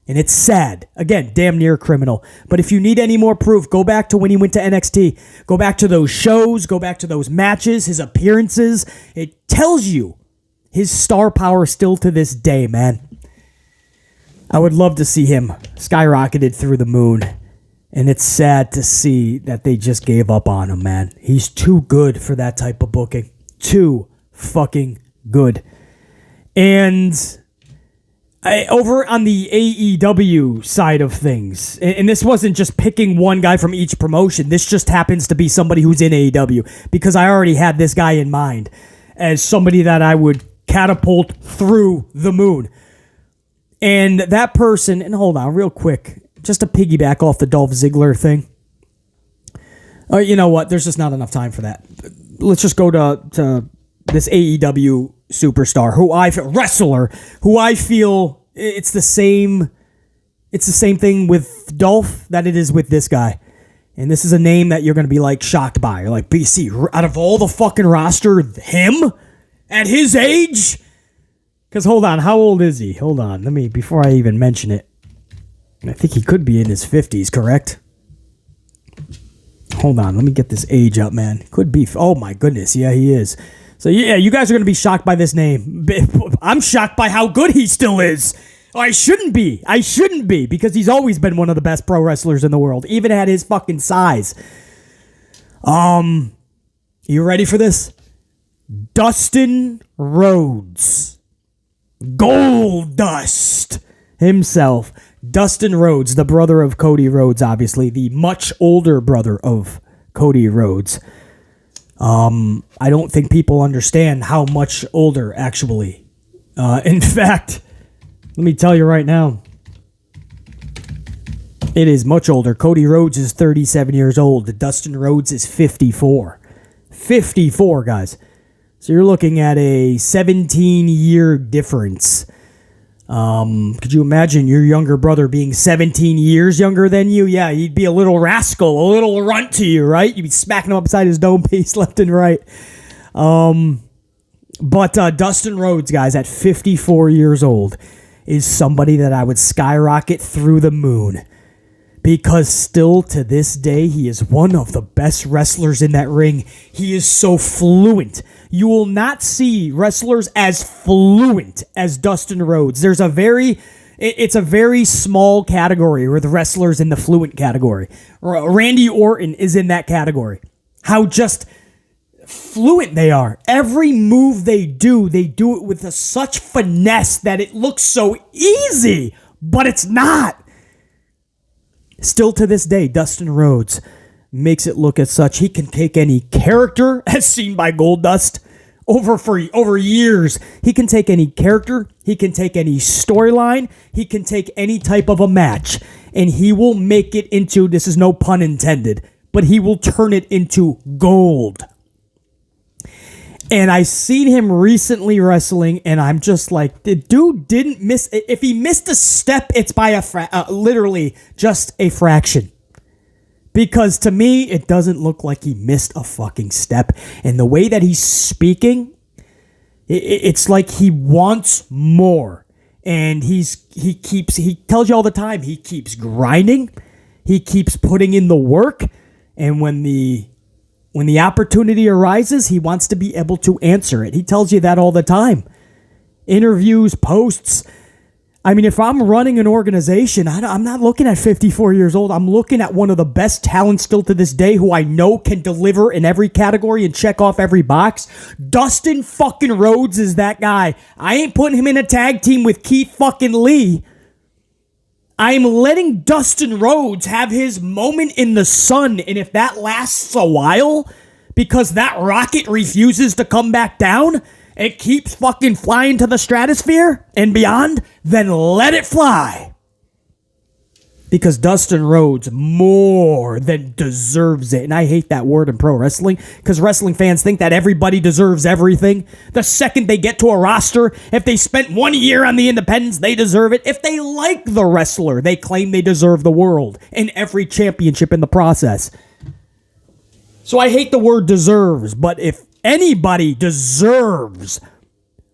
And it's sad. Again, damn near criminal. But if you need any more proof, go back to when he went to NXT. Go back to those shows. Go back to those matches, his appearances. It tells you his star power still to this day, man. I would love to see him skyrocketed through the moon. And it's sad to see that they just gave up on him, man. He's too good for that type of booking. Too fucking good. And over on the AEW side of things, and this wasn't just picking one guy from each promotion. This just happens to be somebody who's in AEW, because I already had this guy in mind as somebody that I would catapult through the moon. And that person, and hold on real quick, just to piggyback off the Dolph Ziggler thing. You know what? There's just not enough time for that. Let's just go to this AEW superstar, wrestler, who I feel it's the same thing with Dolph that it is with this guy. And this is a name that you're going to be like shocked by. You're like, BC, out of all the fucking roster, him? At his age? Because hold on, how old is he? Hold on, before I even mention it. I think he could be in his 50s, correct? Hold on, let me get this age up, man. Could be, oh my goodness, yeah, he is. So yeah, you guys are going to be shocked by this name. I'm shocked by how good he still is. I shouldn't be because he's always been one of the best pro wrestlers in the world, even at his fucking size. You ready for this? Dustin Rhodes. Gold Dust himself. Dustin Rhodes, the brother of Cody Rhodes, obviously, the much older brother of Cody Rhodes. I don't think people understand how much older, actually. In fact, let me tell you right now, it is much older. Cody Rhodes is 37 years old. Dustin Rhodes is 54. 54, guys. So you're looking at a 17-year difference. Could you imagine your younger brother being 17 years younger than you? Yeah, he'd be a little rascal, a little runt to you, right? You'd be smacking him upside his dome piece left and right. But Dustin Rhodes, guys, at 54 years old, is somebody that I would skyrocket through the moon. Because still to this day, he is one of the best wrestlers in that ring. He is so fluent. You will not see wrestlers as fluent as Dustin Rhodes. It's a very small category with wrestlers in the fluent category. Randy Orton is in that category. How just fluent they are. Every move they do it with such finesse that it looks so easy, but it's not. Still to this day, Dustin Rhodes makes it look as such. He can take any character, as seen by Goldust, over years. He can take any character. He can take any storyline. He can take any type of a match. And he will make it into, this is no pun intended, but he will turn it into gold. And I seen him recently wrestling, and I'm just like, the dude didn't miss. If he missed a step, it's by literally just a fraction. Because to me, it doesn't look like he missed a fucking step. And the way that he's speaking, it's like he wants more. And he tells you all the time, he keeps grinding. He keeps putting in the work. And when the opportunity arises, he wants to be able to answer it. He tells you that all the time. Interviews, posts. I mean, if I'm running an organization, I'm not looking at 54 years old. I'm looking at one of the best talents still to this day who I know can deliver in every category and check off every box. Dustin fucking Rhodes is that guy. I ain't putting him in a tag team with Keith fucking Lee. I'm letting Dustin Rhodes have his moment in the sun, and if that lasts a while, because that rocket refuses to come back down, it keeps fucking flying to the stratosphere and beyond, then let it fly. Because Dustin Rhodes more than deserves it. And I hate that word in pro wrestling because wrestling fans think that everybody deserves everything. The second they get to a roster, if they spent 1 year on the independents, they deserve it. If they like the wrestler, they claim they deserve the world and every championship in the process. So I hate the word deserves, but if anybody deserves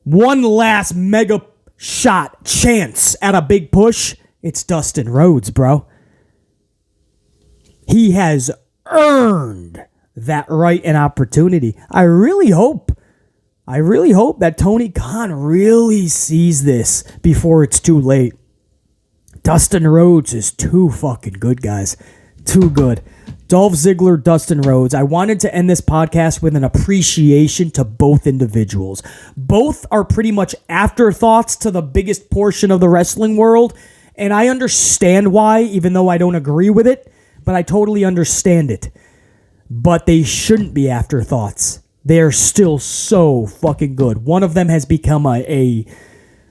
one last mega shot chance at a big push, it's Dustin Rhodes, bro. He has earned that right and opportunity. I really hope that Tony Khan really sees this before it's too late. Dustin Rhodes is too fucking good, guys. Too good. Dolph Ziggler, Dustin Rhodes. I wanted to end this podcast with an appreciation to both individuals. Both are pretty much afterthoughts to the biggest portion of the wrestling world. And I understand why, even though I don't agree with it, but I totally understand it. But they shouldn't be afterthoughts. They are still so fucking good. One of them has become a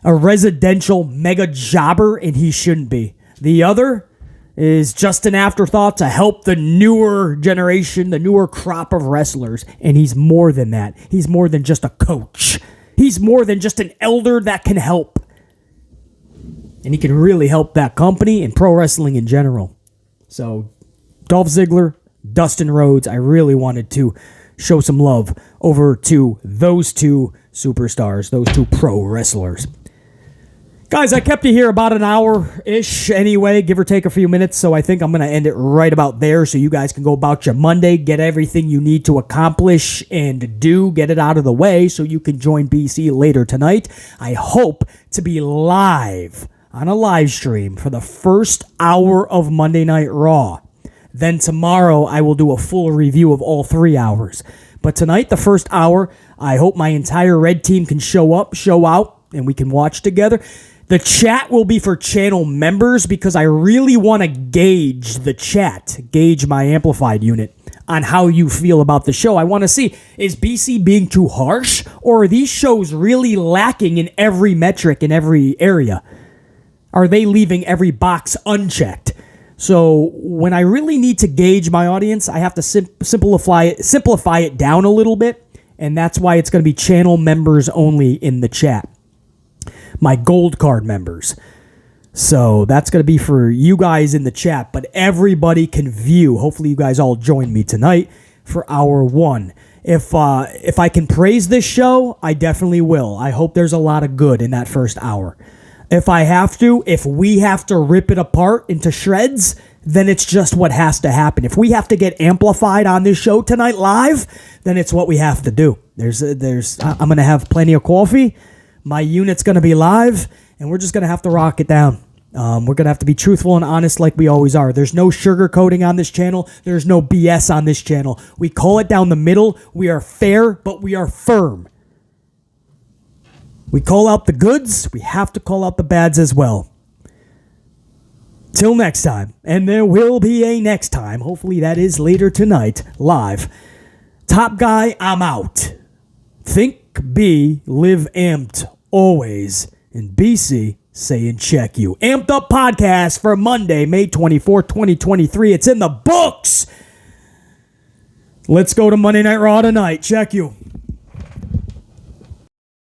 residential mega jobber, and he shouldn't be. The other is just an afterthought to help the newer generation, the newer crop of wrestlers. And he's more than that. He's more than just a coach. He's more than just an elder that can help. And he can really help that company and pro wrestling in general. So, Dolph Ziggler, Dustin Rhodes, I really wanted to show some love over to those two superstars, those two pro wrestlers. Guys, I kept you here about an hour-ish anyway, give or take a few minutes, so I think I'm going to end it right about there so you guys can go about your Monday, get everything you need to accomplish and do, get it out of the way so you can join BC later tonight. I hope to be live on a live stream for the first hour of Monday Night Raw. Then tomorrow, I will do a full review of all 3 hours. But tonight, the first hour, I hope my entire red team can show up, show out, and we can watch together. The chat will be for channel members because I really want to gauge the chat, gauge my amplified unit on how you feel about the show. I want to see, is BC being too harsh, or are these shows really lacking in every metric in every area? Are they leaving every box unchecked? So when I really need to gauge my audience, I have to simplify it down a little bit, and that's why it's going to be channel members only in the chat. My gold card members. So that's going to be for you guys in the chat, but everybody can view. Hopefully you guys all join me tonight for hour 1. If I can praise this show, I definitely will. I hope there's a lot of good in that first hour. If we have to rip it apart into shreds, then it's just what has to happen. If we have to get amplified on this show tonight live, then it's what we have to do. I'm going to have plenty of coffee. My unit's going to be live, and we're just going to have to rock it down. We're going to have to be truthful and honest like we always are. There's no sugarcoating on this channel. There's no BS on this channel. We call it down the middle. We are fair, but we are firm. We call out the goods. We have to call out the bads as well. Till next time, and there will be a next time. Hopefully that is later tonight, live. Top guy, I'm out. Think, be, live amped, always. And BC, say and check you. Amped Up Podcast for Monday, May 24th, 2023. It's in the books. Let's go to Monday Night Raw tonight. Check you.